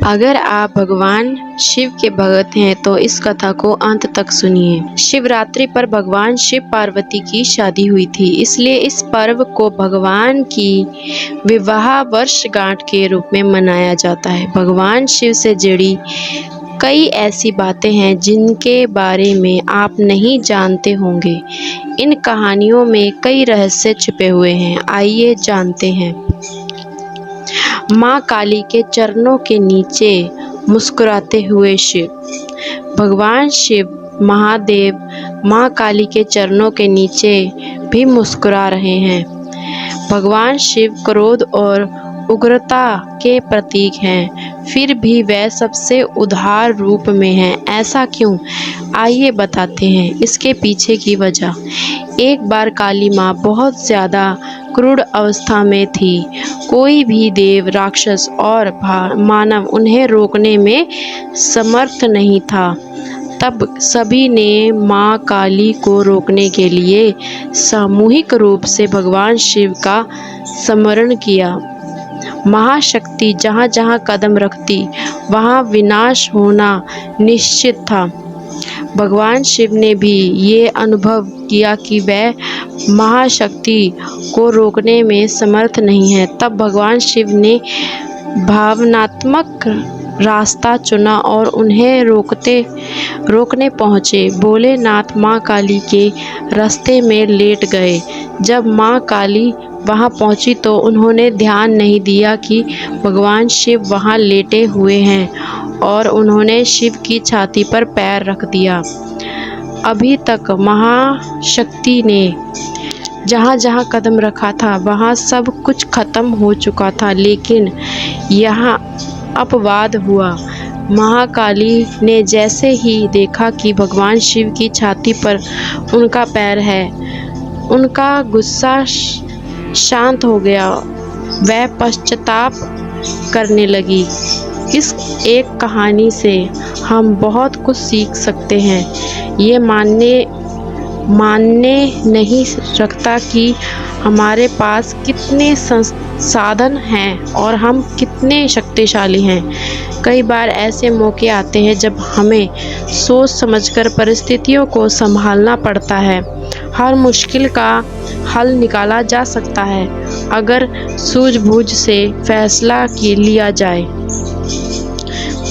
अगर आप भगवान शिव के भक्त हैं तो इस कथा को अंत तक सुनिए। शिवरात्रि पर भगवान शिव पार्वती की शादी हुई थी, इसलिए इस पर्व को भगवान की विवाह वर्षगांठ के रूप में मनाया जाता है। भगवान शिव से जुड़ी कई ऐसी बातें हैं जिनके बारे में आप नहीं जानते होंगे। इन कहानियों में कई रहस्य छिपे हुए हैं, आइए जानते हैं। माँ काली के चरणों के नीचे मुस्कुराते हुए शिव। भगवान शिव महादेव माँ काली के चरणों के नीचे भी मुस्कुरा रहे हैं। भगवान शिव क्रोध और उग्रता के प्रतीक हैं, फिर भी वह सबसे उदार रूप में हैं। ऐसा क्यों? आइए बताते हैं इसके पीछे की वजह। एक बार काली माँ बहुत ज़्यादा क्रूर अवस्था में थी। कोई भी देव, राक्षस और मानव उन्हें रोकने में समर्थ नहीं था। तब सभी ने माँ काली को रोकने के लिए सामूहिक रूप से भगवान शिव का स्मरण किया। महाशक्ति जहाँ जहाँ कदम रखती वहाँ विनाश होना निश्चित था। भगवान शिव ने भी ये अनुभव किया कि वह महाशक्ति को रोकने में समर्थ नहीं है। तब भगवान शिव ने भावनात्मक रास्ता चुना और उन्हें रोकने पहुँचे। भोलेनाथ माँ काली के रास्ते में लेट गए। जब माँ काली वहाँ पहुँची तो उन्होंने ध्यान नहीं दिया कि भगवान शिव वहाँ लेटे हुए हैं और उन्होंने शिव की छाती पर पैर रख दिया। अभी तक महाशक्ति ने जहाँ जहाँ कदम रखा था वहाँ सब कुछ खत्म हो चुका था, लेकिन यहाँ अपवाद हुआ। महाकाली ने जैसे ही देखा कि भगवान शिव की छाती पर उनका पैर है, उनका गुस्सा शांत हो गया। वह पश्चाताप करने लगी। इस एक कहानी से हम बहुत कुछ सीख सकते हैं। ये मानने नहीं रखता कि हमारे पास कितने संसाधन हैं और हम कितने शक्तिशाली हैं। कई बार ऐसे मौके आते हैं जब हमें सोच समझकर परिस्थितियों को संभालना पड़ता है। हर मुश्किल का हल निकाला जा सकता है अगर सूझबूझ से फैसला लिया जाए।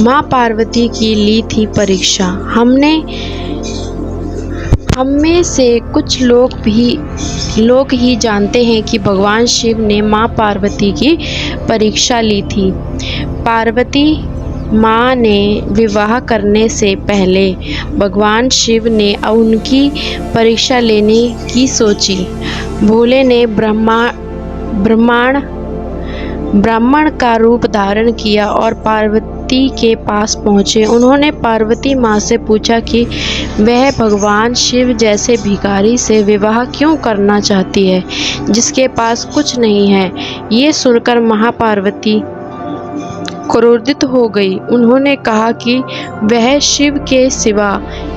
माँ पार्वती की ली थी परीक्षा। हम में से कुछ लोग ही जानते हैं कि भगवान शिव ने माँ पार्वती की परीक्षा ली थी। पार्वती माँ ने विवाह करने से पहले भगवान शिव ने उनकी परीक्षा लेने की सोची। भोले ने ब्राह्मण का रूप धारण किया और पार्वती के पास पहुँचे। उन्होंने पार्वती माँ से पूछा कि वह भगवान शिव जैसे भिखारी से विवाह क्यों करना चाहती है जिसके पास कुछ नहीं है। ये सुनकर महापार्वती क्रोधित हो गई। उन्होंने कहा कि वह शिव के सिवा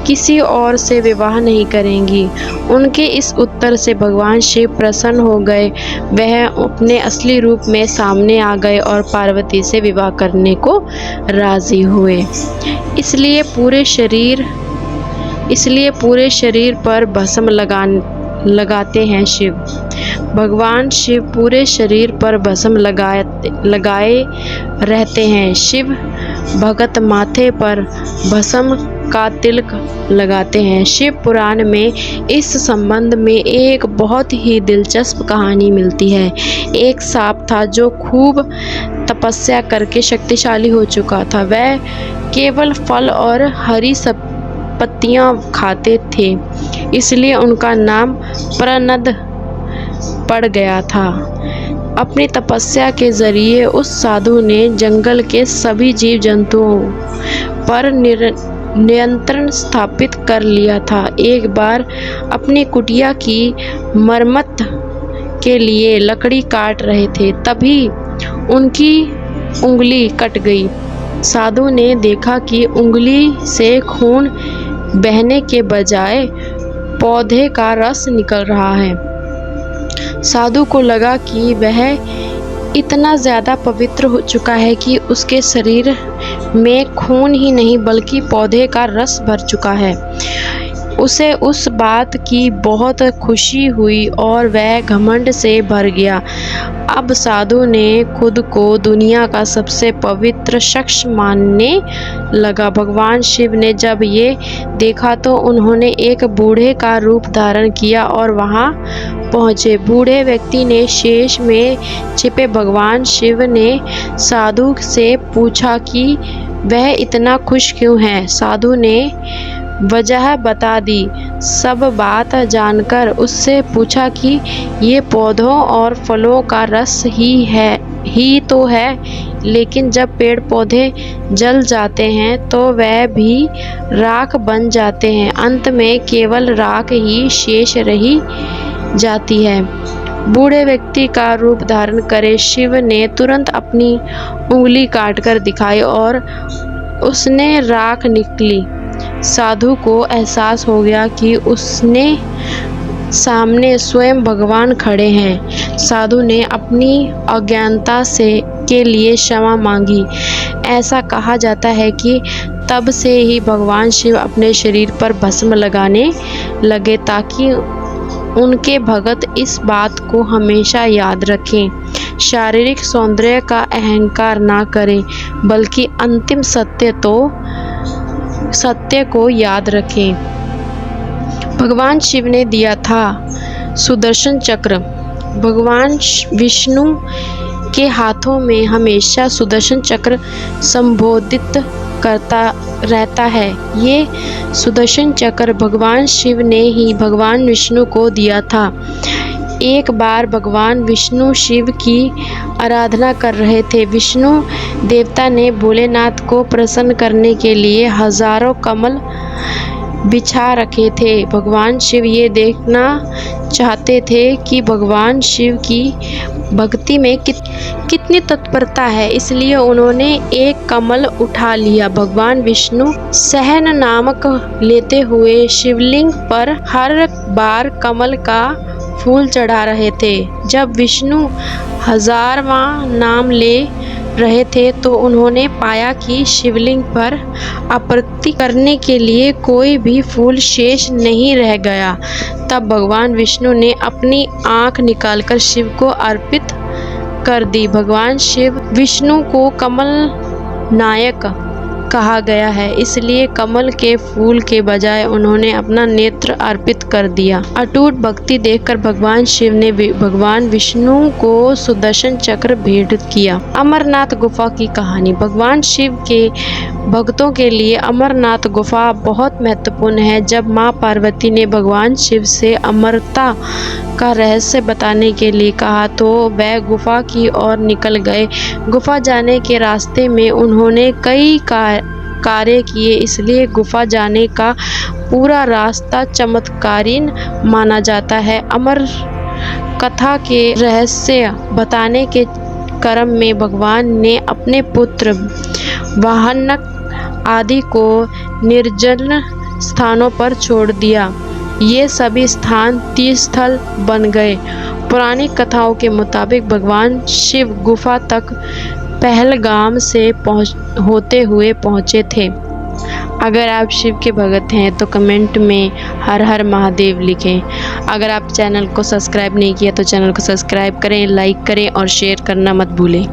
किसी और से विवाह नहीं करेंगी। उनके इस उत्तर से भगवान शिव प्रसन्न हो गए। वह अपने असली रूप में सामने आ गए और पार्वती से विवाह करने को राजी हुए। इसलिए पूरे शरीर पर भस्म लगाते हैं शिव। भगवान शिव पूरे शरीर पर भस्म लगाए रहते हैं। शिव भगत माथे पर भस्म का तिलक लगाते हैं। शिव पुराण में इस संबंध में एक बहुत ही दिलचस्प कहानी मिलती है। एक सांप था जो खूब तपस्या करके शक्तिशाली हो चुका था। वह केवल फल और हरी पत्तियां खाते थे, इसलिए उनका नाम प्रनद पड़ गया था। अपनी तपस्या के जरिए उस साधु ने जंगल के सभी जीव जंतुओं पर नियंत्रण स्थापित कर लिया था। एक बार अपनी कुटिया की मरम्मत के लिए लकड़ी काट रहे थे, तभी उनकी उंगली कट गई। साधु ने देखा कि उंगली से खून बहने के बजाय पौधे का रस निकल रहा है। साधु को लगा कि वह इतना ज़्यादा पवित्र हो चुका है कि उसके शरीर में खून ही नहीं बल्कि पौधे का रस भर चुका है। उसे उस बात की बहुत खुशी हुई और वह घमंड से भर गया। अब साधु ने खुद को दुनिया का सबसे पवित्र शख्स मानने लगा। भगवान शिव ने जब ये देखा तो उन्होंने एक बूढ़े का रूप धारण किया और वहाँ पहुँचे। बूढ़े व्यक्ति ने शेष में छिपे भगवान शिव ने साधु से पूछा कि वह इतना खुश क्यों है। साधु ने वजह बता दी। सब बात जानकर उससे पूछा कि ये पौधों और फलों का रस ही तो है, लेकिन जब पेड़ पौधे जल जाते हैं तो वह भी राख बन जाते हैं। अंत में केवल राख ही शेष रही जाती है। बूढ़े व्यक्ति का रूप धारण करे शिव ने तुरंत अपनी उंगली काटकर दिखाई और उसने राख निकली। साधु को एहसास हो गया कि उसने सामने स्वयं भगवान खड़े हैं। साधु ने अपनी अज्ञानता के लिए क्षमा मांगी। ऐसा कहा जाता है कि तब से ही भगवान शिव अपने शरीर पर भस्म लगाने लगे ताकि उनके भक्त इस बात को हमेशा याद रखें, शारीरिक सौंदर्य का अहंकार ना करें बल्कि अंतिम सत्य को याद रखें। भगवान शिव ने दिया था सुदर्शन चक्र। भगवान विष्णु के हाथों में हमेशा सुदर्शन चक्र संबोधित करता रहता है। ये सुदर्शन चक्र भगवान शिव ने ही भगवान विष्णु को दिया था। एक बार भगवान विष्णु शिव की आराधना कर रहे थे। विष्णु देवता ने भोलेनाथ को प्रसन्न करने के लिए हजारों कमल बिछा रखे थे। भगवान शिव ये देखना चाहते थे कि भगवान शिव की भक्ति में कितनी तत्परता है, इसलिए उन्होंने एक कमल उठा लिया। भगवान विष्णु सहन नामक लेते हुए शिवलिंग पर हर बार कमल का फूल चढ़ा रहे थे। जब विष्णु 1000वां नाम ले रहे थे तो उन्होंने पाया कि शिवलिंग पर आरती करने के लिए कोई भी फूल शेष नहीं रह गया। तब भगवान विष्णु ने अपनी आँख निकालकर शिव को अर्पित कर दी। भगवान शिव विष्णु को कमल नायक कहा गया है, इसलिए कमल के फूल के बजाय उन्होंने अपना नेत्र अर्पित कर दिया। अटूट भक्ति देखकर भगवान शिव ने भगवान विष्णु को सुदर्शन चक्र भेंट किया। अमरनाथ गुफा की कहानी। भगवान शिव के भक्तों के लिए अमरनाथ गुफा बहुत महत्वपूर्ण है। जब माँ पार्वती ने भगवान शिव से अमरता का रहस्य बताने के लिए कहा तो वह गुफा की ओर निकल गए। गुफा जाने के रास्ते में उन्होंने कई कार्य किए, इसलिए गुफा जाने का पूरा रास्ता चमत्कारीन माना जाता है। अमर कथा के रहस्य बताने के क्रम में भगवान ने अपने पुत्र वाहनक आदि को निर्जन स्थानों पर छोड़ दिया। ये सभी स्थान तीर्थस्थल बन गए। पुरानी कथाओं के मुताबिक भगवान शिव गुफा तक पहलगाम से होते हुए पहुँचे थे। अगर आप शिव के भक्त हैं तो कमेंट में हर हर महादेव लिखें। अगर आप चैनल को सब्सक्राइब नहीं किया तो चैनल को सब्सक्राइब करें, लाइक करें और शेयर करना मत भूलें।